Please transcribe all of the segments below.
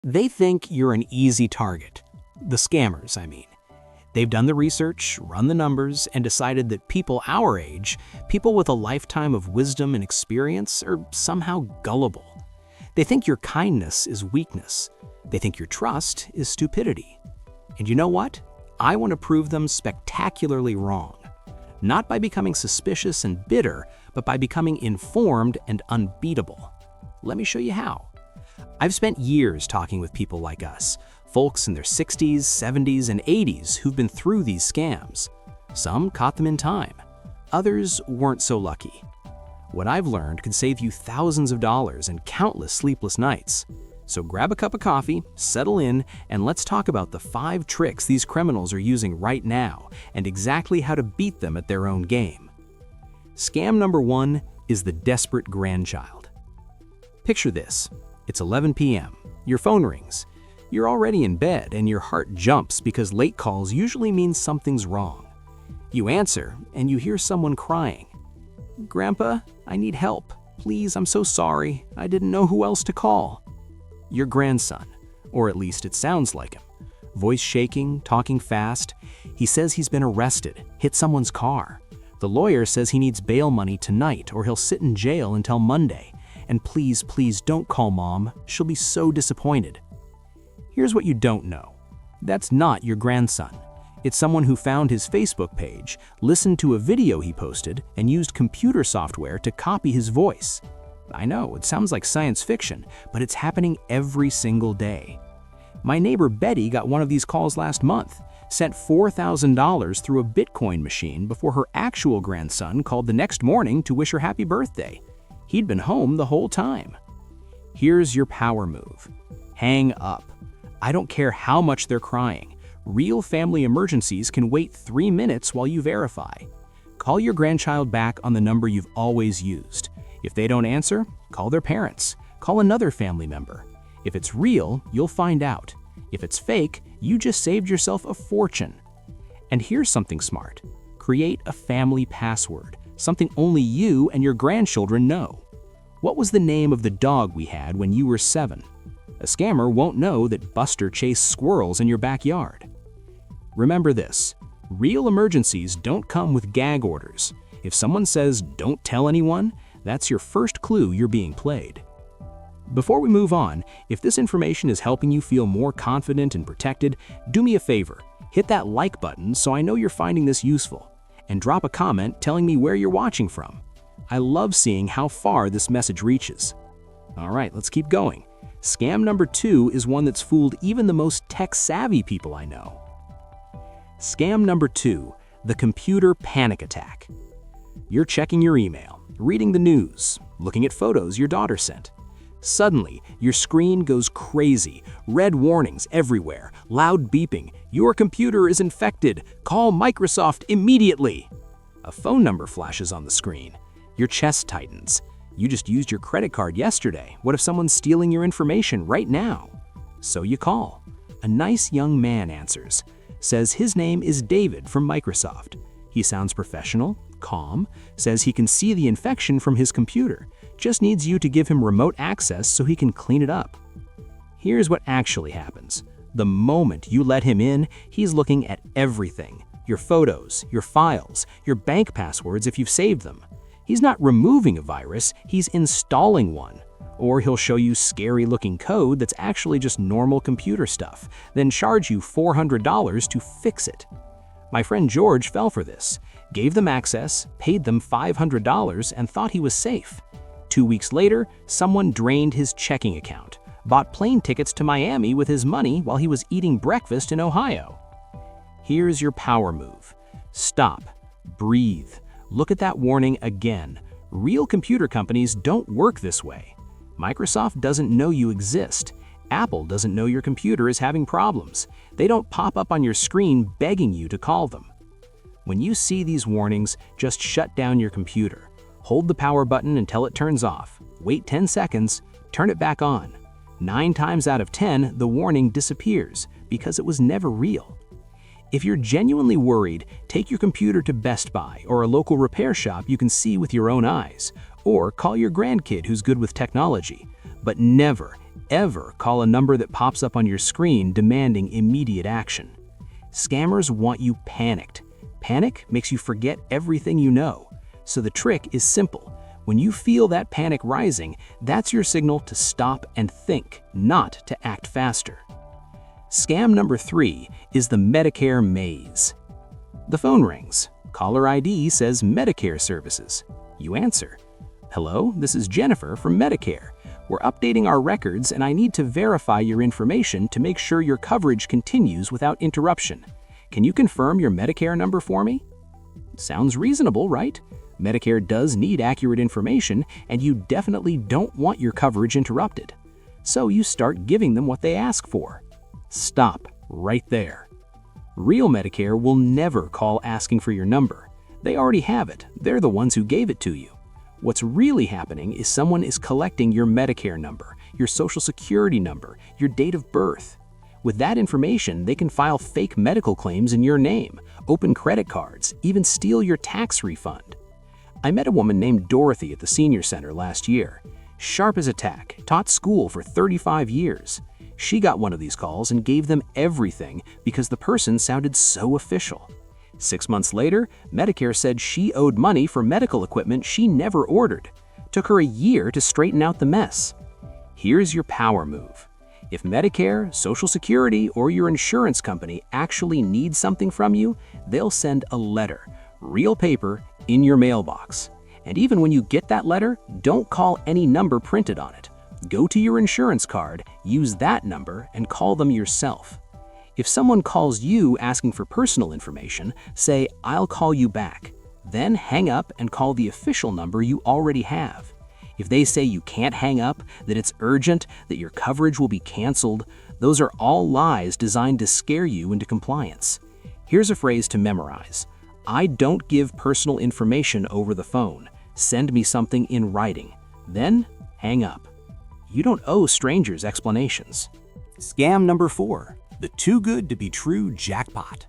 They think you're an easy target. The scammers, I mean. They've done the research, run the numbers, and decided that people our age, people with a lifetime of wisdom and experience, are somehow gullible. They think your kindness is weakness. They think your trust is stupidity. And you know what? I want to prove them spectacularly wrong. Not by becoming suspicious and bitter, but by becoming informed and unbeatable. Let me show you how. I've spent years talking with people like us, folks in their 60s, 70s, and 80s who've been through these scams. Some caught them in time. Others weren't so lucky. What I've learned could save you thousands of dollars and countless sleepless nights. So grab a cup of coffee, settle in, and let's talk about the 5 tricks these criminals are using right now and exactly how to beat them at their own game. Scam number 1 is the desperate grandchild. Picture this. It's 11 p.m. Your phone rings. You're already in bed and your heart jumps because late calls usually mean something's wrong. You answer and you hear someone crying. "Grandpa, I need help. Please, I'm so sorry. I didn't know who else to call." Your grandson, or at least it sounds like him. Voice shaking, talking fast. He says he's been arrested, hit someone's car. The lawyer says he needs bail money tonight or he'll sit in jail until Monday. And please, please don't call Mom. She'll be so disappointed. Here's what you don't know. That's not your grandson. It's someone who found his Facebook page, listened to a video he posted, and used computer software to copy his voice. I know, it sounds like science fiction, but it's happening every single day. My neighbor Betty got one of these calls last month, sent $4,000 through a Bitcoin machine before her actual grandson called the next morning to wish her happy birthday. He'd been home the whole time. Here's your power move. Hang up. I don't care how much they're crying. Real family emergencies can wait 3 minutes while you verify. Call your grandchild back on the number you've always used. If they don't answer, call their parents. Call another family member. If it's real, you'll find out. If it's fake, you just saved yourself a fortune. And here's something smart. Create a family password, something only you and your grandchildren know. What was the name of the dog we had when you were 7? A scammer won't know that Buster chased squirrels in your backyard. Remember this, real emergencies don't come with gag orders. If someone says, "Don't tell anyone," that's your first clue you're being played. Before we move on, if this information is helping you feel more confident and protected, do me a favor, hit that like button so I know you're finding this useful, and drop a comment telling me where you're watching from. I love seeing how far this message reaches. All right, let's keep going. Scam number 2 is one that's fooled even the most tech-savvy people I know. Scam number 2, the computer panic attack. You're checking your email, reading the news, looking at photos your daughter sent. Suddenly, your screen goes crazy, red warnings everywhere, loud beeping, "Your computer is infected, call Microsoft immediately." A phone number flashes on the screen. Your chest tightens. You just used your credit card yesterday. What if someone's stealing your information right now? So you call. A nice young man answers, says his name is David from Microsoft. He sounds professional, calm, says he can see the infection from his computer, just needs you to give him remote access so he can clean it up. Here's what actually happens. The moment you let him in, he's looking at everything. Your photos, your files, your bank passwords if you've saved them. He's not removing a virus, he's installing one. Or he'll show you scary-looking code that's actually just normal computer stuff, then charge you $400 to fix it. My friend George fell for this, gave them access, paid them $500, and thought he was safe. 2 weeks later, someone drained his checking account, bought plane tickets to Miami with his money while he was eating breakfast in Ohio. Here's your power move. Stop. Breathe. Look at that warning again. Real computer companies don't work this way. Microsoft doesn't know you exist. Apple doesn't know your computer is having problems. They don't pop up on your screen begging you to call them. When you see these warnings, just shut down your computer. Hold the power button until it turns off. Wait 10 seconds, turn it back on. 9 times out of 10, the warning disappears because it was never real. If you're genuinely worried, take your computer to Best Buy or a local repair shop you can see with your own eyes, or call your grandkid who's good with technology. But never, ever call a number that pops up on your screen demanding immediate action. Scammers want you panicked. Panic makes you forget everything you know. So the trick is simple. When you feel that panic rising, that's your signal to stop and think, not to act faster. Scam number 3 is the Medicare maze. The phone rings. Caller ID says Medicare services. You answer. Hello, this is Jennifer from Medicare. We're updating our records and I need to verify your information to make sure your coverage continues without interruption. Can you confirm your Medicare number for me? Sounds reasonable, right? Medicare does need accurate information, and you definitely don't want your coverage interrupted. So you start giving them what they ask for. Stop right there. Real Medicare will never call asking for your number. They already have it. They're the ones who gave it to you. What's really happening is someone is collecting your Medicare number, your Social Security number, your date of birth. With that information, they can file fake medical claims in your name, open credit cards, even steal your tax refund. I met a woman named Dorothy at the senior center last year. Sharp as a tack, taught school for 35 years. She got one of these calls and gave them everything because the person sounded so official. 6 months later, Medicare said she owed money for medical equipment she never ordered. Took her a year to straighten out the mess. Here's your power move. If Medicare, Social Security, or your insurance company actually needs something from you, they'll send a letter, real paper, in your mailbox. And even when you get that letter, don't call any number printed on it. Go to your insurance card, use that number, and call them yourself. If someone calls you asking for personal information, say, "I'll call you back." Then hang up and call the official number you already have. If they say you can't hang up, that it's urgent, that your coverage will be canceled, those are all lies designed to scare you into compliance. Here's a phrase to memorize. I don't give personal information over the phone. Send me something in writing. Then hang up. You don't owe strangers explanations. Scam number 4, the too good to be true jackpot.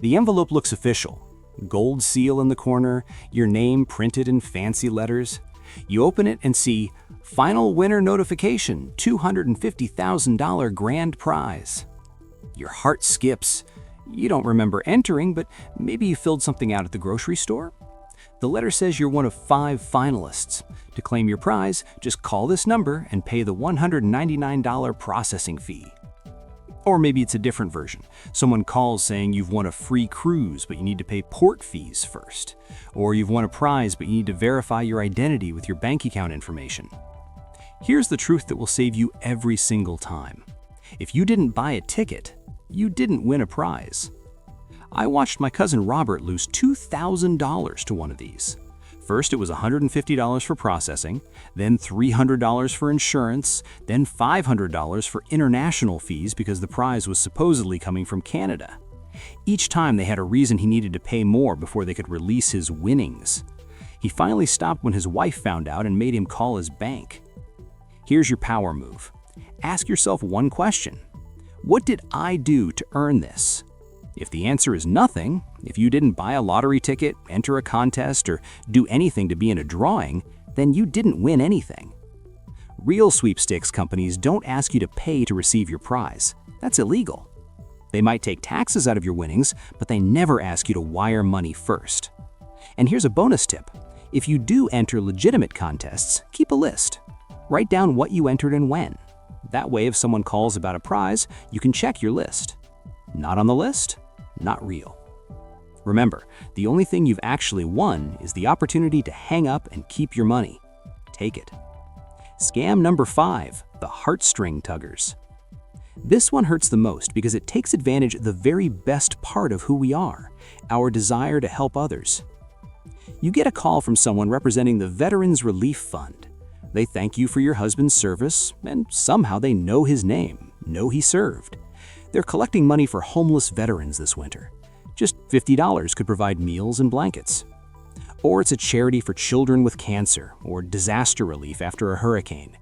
The envelope looks official. Gold seal in the corner, your name printed in fancy letters. You open it and see, final winner notification, $250,000 grand prize. Your heart skips. You don't remember entering, but maybe you filled something out at the grocery store. The letter says you're one of 5 finalists. To claim your prize, just call this number and pay the $199 processing fee. Or maybe it's a different version. Someone calls saying you've won a free cruise, but you need to pay port fees first. Or you've won a prize, but you need to verify your identity with your bank account information. Here's the truth that will save you every single time. If you didn't buy a ticket, you didn't win a prize. I watched my cousin Robert lose $2,000 to one of these. First, it was $150 for processing, then $300 for insurance, then $500 for international fees because the prize was supposedly coming from Canada. Each time they had a reason he needed to pay more before they could release his winnings. He finally stopped when his wife found out and made him call his bank. Here's your power move. Ask yourself one question. What did I do to earn this? If the answer is nothing, if you didn't buy a lottery ticket, enter a contest, or do anything to be in a drawing, then you didn't win anything. Real sweepstakes companies don't ask you to pay to receive your prize. That's illegal. They might take taxes out of your winnings, but they never ask you to wire money first. And here's a bonus tip. If you do enter legitimate contests, keep a list. Write down what you entered and when. That way, if someone calls about a prize, you can check your list. Not on the list? Not real. Remember, the only thing you've actually won is the opportunity to hang up and keep your money. Take it. Scam number 5, the heartstring tuggers. This one hurts the most because it takes advantage of the very best part of who we are, our desire to help others. You get a call from someone representing the Veterans Relief Fund. They thank you for your husband's service, and somehow they know his name, know he served. They're collecting money for homeless veterans this winter. Just $50 could provide meals and blankets. Or it's a charity for children with cancer or disaster relief after a hurricane.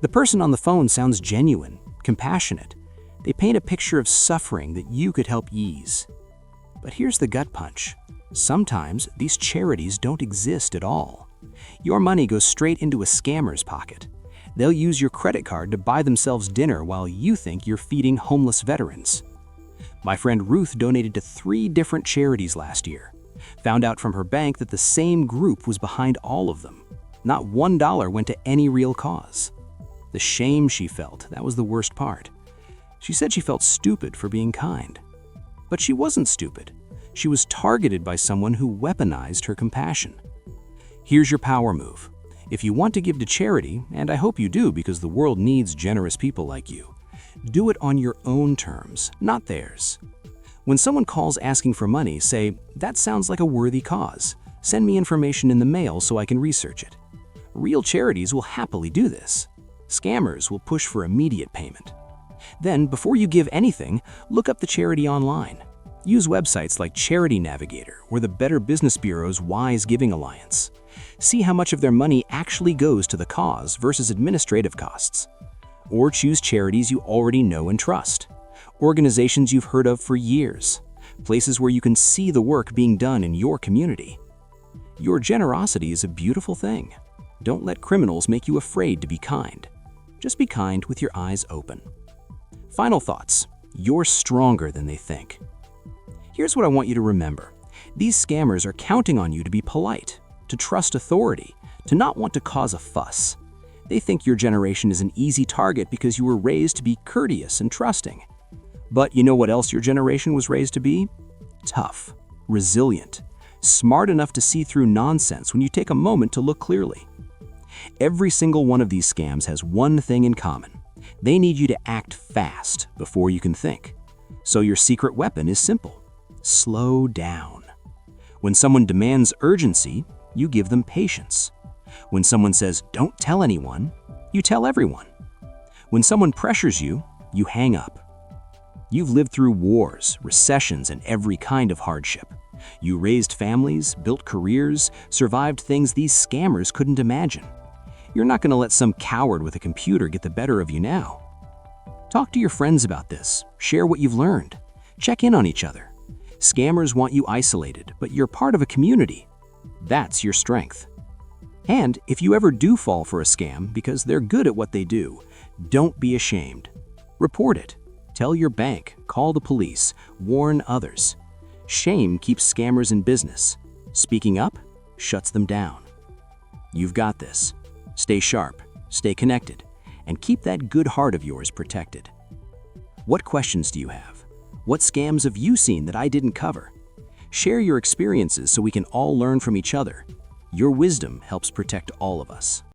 The person on the phone sounds genuine, compassionate. They paint a picture of suffering that you could help ease. But here's the gut punch. Sometimes these charities don't exist at all. Your money goes straight into a scammer's pocket. They'll use your credit card to buy themselves dinner while you think you're feeding homeless veterans. My friend Ruth donated to 3 different charities last year. Found out from her bank that the same group was behind all of them. Not $1 went to any real cause. The shame she felt, that was the worst part. She said she felt stupid for being kind. But she wasn't stupid. She was targeted by someone who weaponized her compassion. Here's your power move. If you want to give to charity, and I hope you do because the world needs generous people like you, do it on your own terms, not theirs. When someone calls asking for money, say, "That sounds like a worthy cause. Send me information in the mail so I can research it." Real charities will happily do this. Scammers will push for immediate payment. Then, before you give anything, look up the charity online. Use websites like Charity Navigator or the Better Business Bureau's Wise Giving Alliance. See how much of their money actually goes to the cause versus administrative costs. Or choose charities you already know and trust. Organizations you've heard of for years. Places where you can see the work being done in your community. Your generosity is a beautiful thing. Don't let criminals make you afraid to be kind. Just be kind with your eyes open. Final thoughts. You're stronger than they think. Here's what I want you to remember. These scammers are counting on you to be polite, to trust authority, to not want to cause a fuss. They think your generation is an easy target because you were raised to be courteous and trusting. But you know what else your generation was raised to be? Tough, resilient, smart enough to see through nonsense when you take a moment to look clearly. Every single one of these scams has one thing in common. They need you to act fast before you can think. So your secret weapon is simple. Slow down. When someone demands urgency, you give them patience. When someone says, "Don't tell anyone," you tell everyone. When someone pressures you, you hang up. You've lived through wars, recessions, and every kind of hardship. You raised families, built careers, survived things these scammers couldn't imagine. You're not going to let some coward with a computer get the better of you now. Talk to your friends about this. Share what you've learned. Check in on each other. Scammers want you isolated, but you're part of a community. That's your strength. And if you ever do fall for a scam because they're good at what they do, don't be ashamed. Report it. Tell your bank, call the police, warn others. Shame keeps scammers in business. Speaking up shuts them down. You've got this. Stay sharp, stay connected, and keep that good heart of yours protected. What questions do you have? What scams have you seen that I didn't cover? Share your experiences so we can all learn from each other. Your wisdom helps protect all of us.